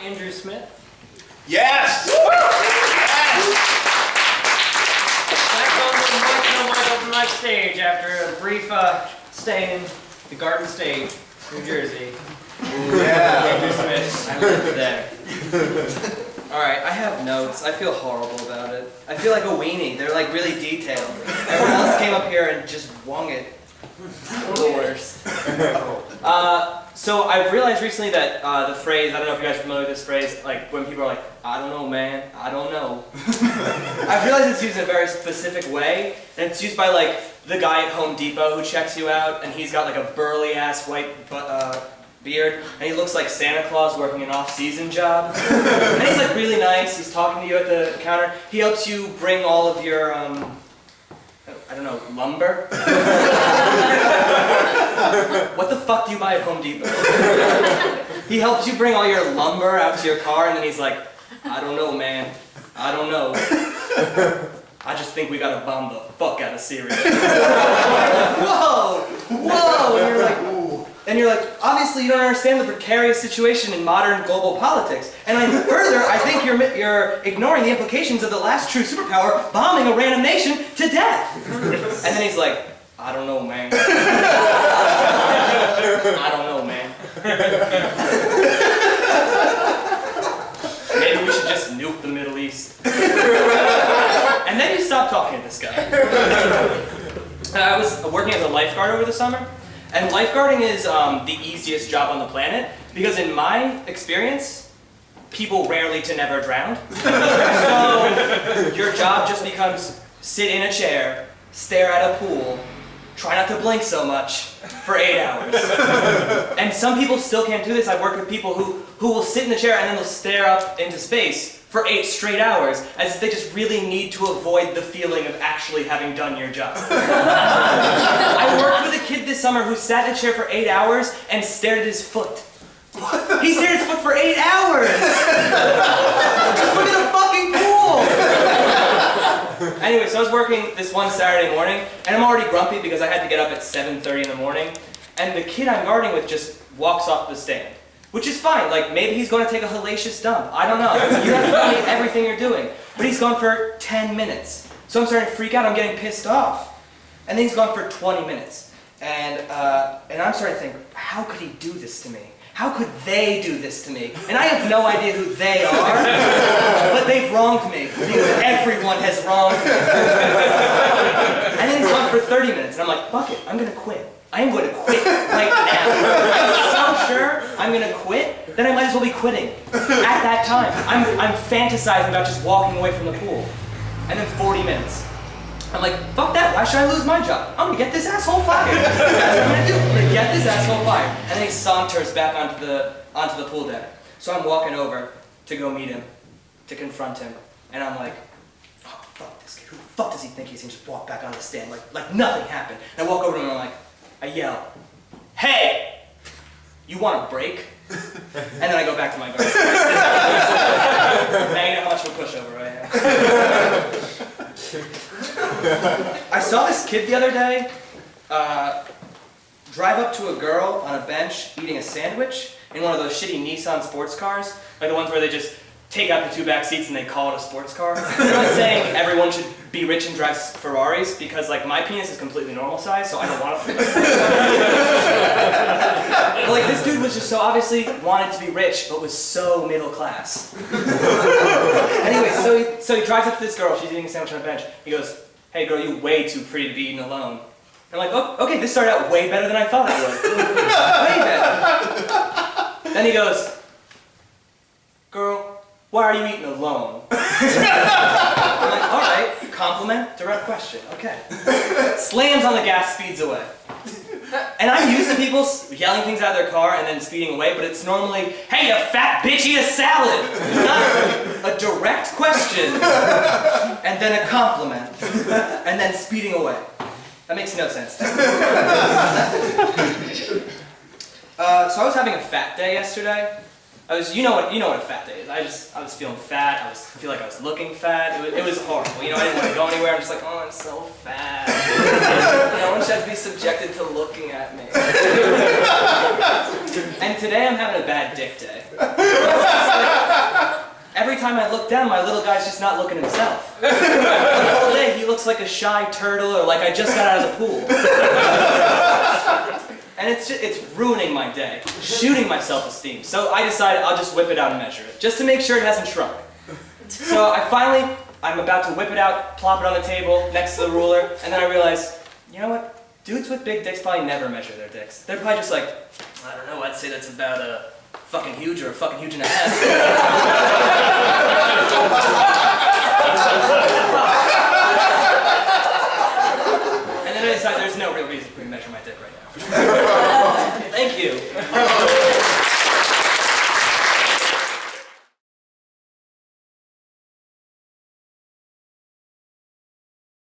Andrew Smith. Yes! Back on the mic stage after a brief stay in the Garden State, New Jersey. Yeah. Andrew Smith, I live there. Alright, I have notes. I feel horrible about it. I feel like a weenie. They're like really detailed. Everyone else came up here and just wung it. The worst. So I've realized recently that the phrase, I don't know if you guys are familiar with this phrase, like when people are like, I don't know man, I don't know. I've realized it's used in a very specific way, and it's used by like the guy at Home Depot who checks you out, and he's got like a burly ass white beard, and he looks like Santa Claus working an off-season job. And he's like really nice, he's talking to you at the counter, he helps you bring all of your, I don't know, lumber? What the fuck do you buy at Home Depot? He helps you bring all your lumber out to your car, and then he's like, I don't know, man. I don't know. I just think we gotta bomb the fuck out of Syria. Whoa! Whoa! And you're like, obviously you don't understand the precarious situation in modern global politics. And further, I think you're ignoring the implications of the last true superpower bombing a random nation to death. And then he's like, I don't know, man. I don't know, man. Maybe we should just nuke the Middle East. And then you stop talking to this guy. I was working as a lifeguard over the summer. And lifeguarding is the easiest job on the planet because in my experience, people rarely to never drown. So your job just becomes sit in a chair, stare at a pool, try not to blink so much for 8 hours. And some people still can't do this. I've worked with people who will sit in the chair and then they'll stare up into space for 8 straight hours, as if they just really need to avoid the feeling of actually having done your job. I worked with a kid this summer who sat in a chair for 8 hours and stared at his foot. What? He stared at his foot for 8 hours! Just look at the fucking pool! Anyway, so I was working this one Saturday morning, and I'm already grumpy because I had to get up at 7:30 in the morning, and the kid I'm guarding with just walks off the stand. Which is fine, like maybe he's going to take a hellacious dump. I don't know. You have to tell me everything you're doing. But he's gone for 10 minutes. So I'm starting to freak out, I'm getting pissed off. And then he's gone for 20 minutes. And I'm starting to think, how could he do this to me? How could they do this to me? And I have no idea who they are, but they've wronged me, because everyone has wronged me. And then he's gone for 30 minutes, and I'm like, fuck it, I'm gonna quit. I am going to quit right now. I'm so sure I'm going to quit, then I might as well be quitting. At that time, I'm fantasizing about just walking away from the pool. And then 40 minutes. I'm like, fuck that, why should I lose my job? I'm going to get this asshole fired. That's what I'm going to do. I'm going to get this asshole fired. And then he saunters back onto the pool deck. So I'm walking over to go meet him, to confront him. And I'm like, oh, fuck this kid. Who the fuck does he think he's going to just walk back onto the stand like nothing happened? And I walk over to him and I'm like, I yell, hey, you want a break? And then I go back to my guard. Now you know how much of a pushover I am. I saw this kid the other day drive up to a girl on a bench eating a sandwich in one of those shitty Nissan sports cars, like the ones where they just take out the 2 back seats and they call it a sports car. I'm not saying everyone should be rich and drive Ferraris, because like my penis is completely normal size, so I don't want to. But like this dude was just so obviously wanted to be rich, but was so middle class. Anyway, so he drives up to this girl, she's eating a sandwich on a bench. He goes, hey girl, you're way too pretty to be eating alone. And I'm like, oh, okay, this started out way better than I thought it would. Way better. Then he goes, girl, why are you eating alone? I'm like, alright, compliment, direct question, okay. Slams on the gas, speeds away. And I'm used to people yelling things out of their car and then speeding away, but it's normally, hey, you fat bitch, eat a salad! Not a direct question, and then a compliment, and then speeding away. That makes no sense. So I was having a fat day yesterday. You know what a fat day is. I was feeling fat. I feel like I was looking fat. It was horrible. You know, I didn't want to go anywhere. I'm just like, oh, I'm so fat. No one should have to be subjected to looking at me. And today I'm having a bad dick day. time I look down, my little guy's just not looking himself. The whole day, he looks like a shy turtle or like I just got out of the pool. And it's ruining my day, shooting my self-esteem. So I decided I'll just whip it out and measure it, just to make sure it hasn't shrunk. So I'm about to whip it out, plop it on the table next to the ruler, and then I realize, you know what? Dudes with big dicks probably never measure their dicks. They're probably just like, I don't know, I'd say that's about a fucking huge or a fucking huge and a half. And then I decided there's no real reason for me to measure my dick right now. Thank you.